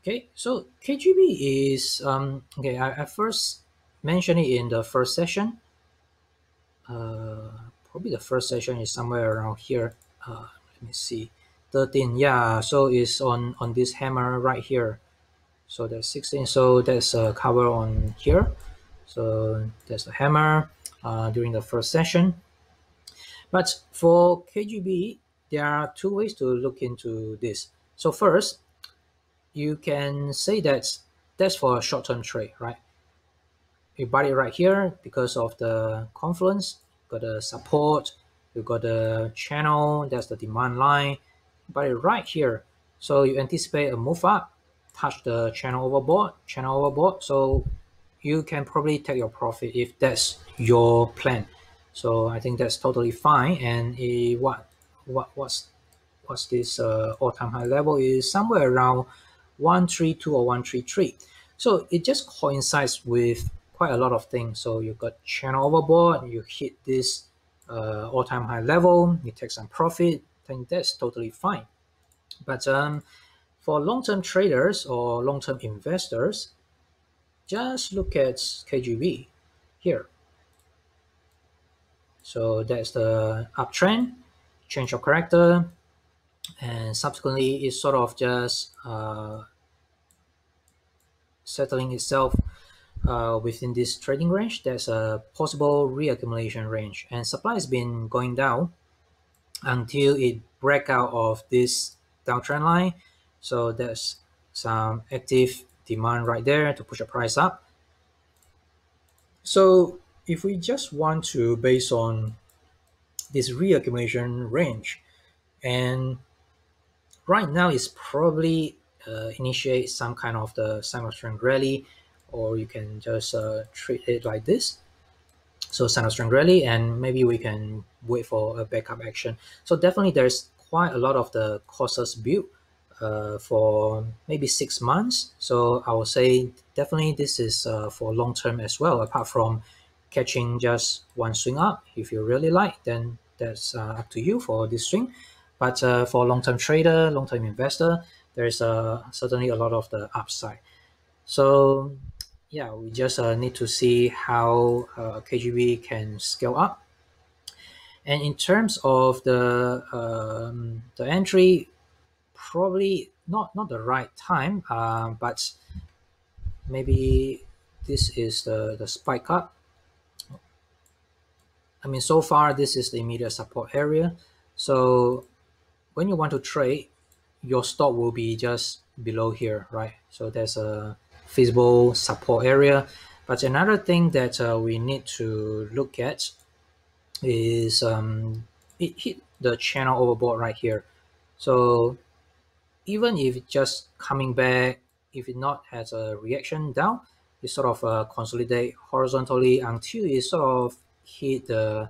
Okay, so KGB is okay. I first mentioned it in the first session. Probably the first session is somewhere around here. Let me see, 13. Yeah, so it's on this hammer right here. So that's 16. So that's a cover on here. So that's the hammer during the first session. But for KGB, there are two ways to look into this. So first, you can say that's for a short-term trade, right? You buy it right here because of the confluence, got the support, you got the channel, that's the demand line. Buy it right here. So you anticipate a move up, touch the channel overbought. So you can probably take your profit if that's your plan. So I think that's totally fine. And what's this all-time high level is somewhere around 132 or 133. So it just coincides with quite a lot of things. So you got channel overbought, you hit this all-time high level, you take some profit. I think that's totally fine. But for long-term traders or long-term investors, just look at KGB here. So that's the uptrend, change of character, and subsequently it's sort of just settling itself within this trading range. There's a possible reaccumulation range, and supply has been going down until it break out of this downtrend line. So there's some active demand right there to push the price up. So if we just want to base on this reaccumulation range, and right now it's probably initiate some kind of the sign of strength rally, or you can just treat it like this. So sign of strength rally, and maybe we can wait for a backup action. So definitely there's quite a lot of the courses built for maybe 6 months. So I would say definitely this is for long term as well. Apart from catching just one swing up, if you really like, then that's up to you for this swing. But for long term trader, long term investor, there's certainly a lot of the upside. So yeah, we just need to see how KGB can scale up. And in terms of the entry, probably not the right time, but maybe this is the spike up. I mean, so far this is the immediate support area. So when you want to trade, your stop will be just below here, right? So there's a feasible support area. But another thing that we need to look at is it hit the channel overbought right here. So even if it's just coming back, if it not has a reaction down, it sort of consolidate horizontally until it sort of hit the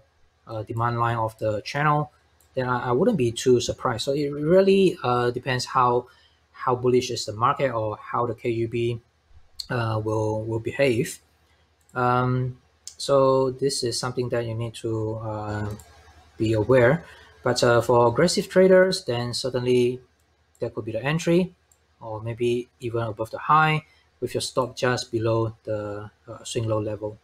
demand line of the channel, then I wouldn't be too surprised. So it really depends how bullish is the market or how the KGB will behave. So this is something that you need to be aware. But for aggressive traders, then certainly that could be the entry, or maybe even above the high with your stop just below the swing low level.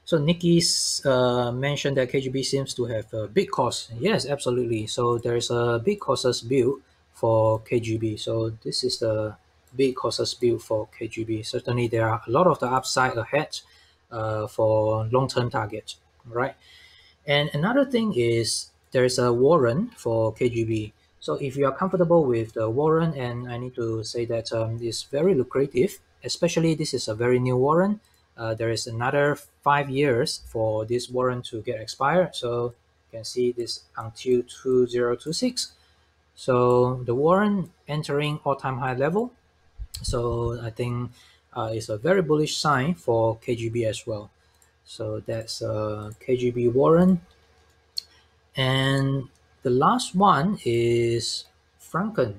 So Nikki's mentioned that KGB seems to have a big cost. Yes, absolutely. So there's a big costs build for KGB. So this is the big costs build for KGB. Certainly there are a lot of the upside ahead for long-term targets, right? And another thing is there's a warrant for KGB. So if you are comfortable with the warrant, and I need to say that it's very lucrative, especially this is a very new warrant. There is another 5 years for this warrant to get expired. So you can see this until 2026. So the warrant entering all-time high level. So I think it's a very bullish sign for KGB as well. So that's KGB warrant. And the last one is FRONTKN.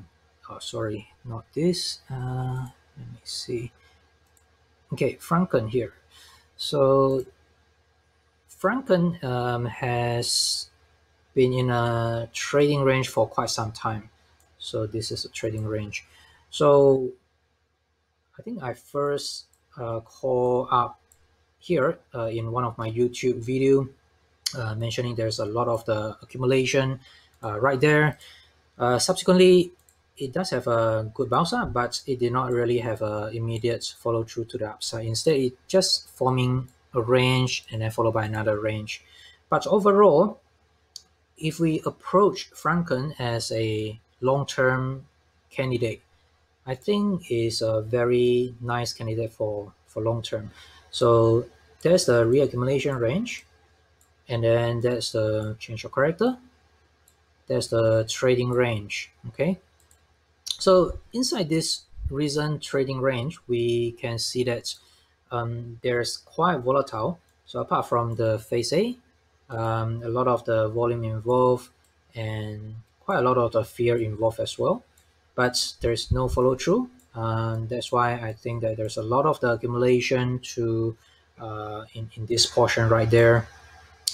Oh, sorry, not this. Let me see. Okay, FRONTKN here. So FRONTKN has been in a trading range for quite some time. So this is a trading range. So I think I first call up here in one of my YouTube video mentioning there's a lot of the accumulation right there. Subsequently, it does have a good bounce up, but it did not really have a immediate follow through to the upside. Instead, it just forming a range and then followed by another range. But overall, if we approach FRONTKN as a long-term candidate, I think is a very nice candidate for long-term. So there's the reaccumulation range, and then there's the change of character. There's the trading range. Okay, so inside this recent trading range, we can see that there's quite volatile. So apart from the phase A, a lot of the volume involved and quite a lot of the fear involved as well. But there's no follow through. That's why I think that there's a lot of the accumulation to in this portion right there.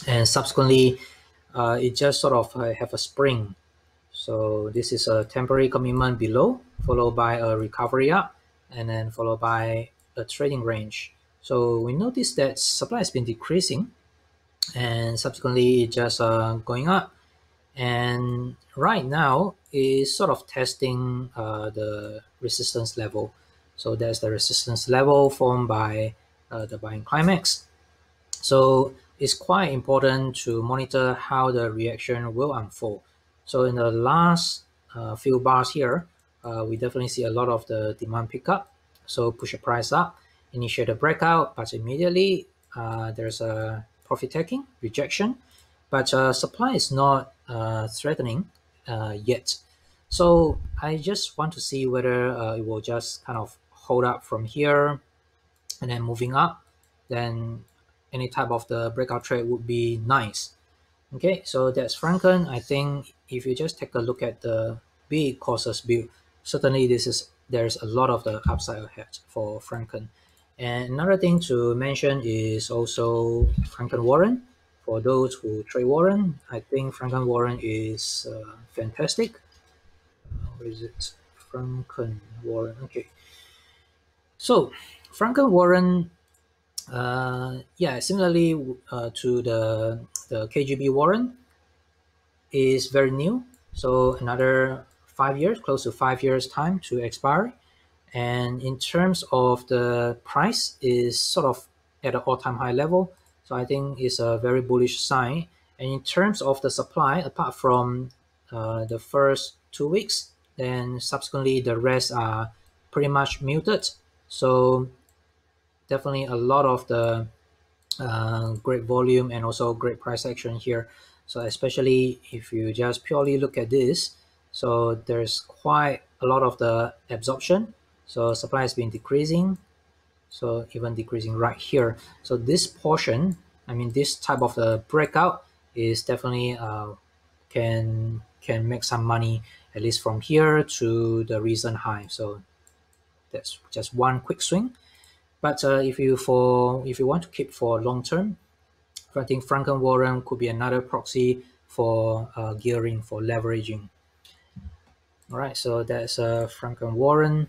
And subsequently, it just sort of have a spring. So this is a temporary commitment below, followed by a recovery up, and then followed by a trading range. So we notice that supply has been decreasing, and subsequently it just going up. And right now is sort of testing the resistance level. So that's the resistance level formed by the buying climax. So it's quite important to monitor how the reaction will unfold. So in the last few bars here, we definitely see a lot of the demand pickup. So push the price up, initiate a breakout, but immediately there's a profit taking, rejection. But supply is not threatening yet. So I just want to see whether it will just kind of hold up from here and then moving up, then any type of the breakout trade would be nice. Okay, so that's FRONTKN. I think if you just take a look at the big courses build, certainly there's a lot of the upside ahead for FRONTKN. And another thing to mention is also FRONTKN warrant. For those who trade warrant, I think FRONTKN warrant is fantastic. Where is it? FRONTKN warrant. Okay. So FRONTKN warrant, yeah, similarly to the KGB warrant, is very new. So another 5 years, close to 5 years time to expire. And in terms of the price is sort of at an all-time high level. So I think it's a very bullish sign. And in terms of the supply, apart from the first 2 weeks, then subsequently the rest are pretty much muted. So definitely a lot of the great volume and also great price action here. So especially if you just purely look at this, so there's quite a lot of the absorption. So supply has been decreasing, so even decreasing right here. So this portion, I mean this type of the breakout is definitely can make some money, at least from here to the recent high. So that's just one quick swing. But if you want to keep for long term, I think FRONTKN warrant could be another proxy for gearing, for leveraging. All right, so that's FRONTKN warrant.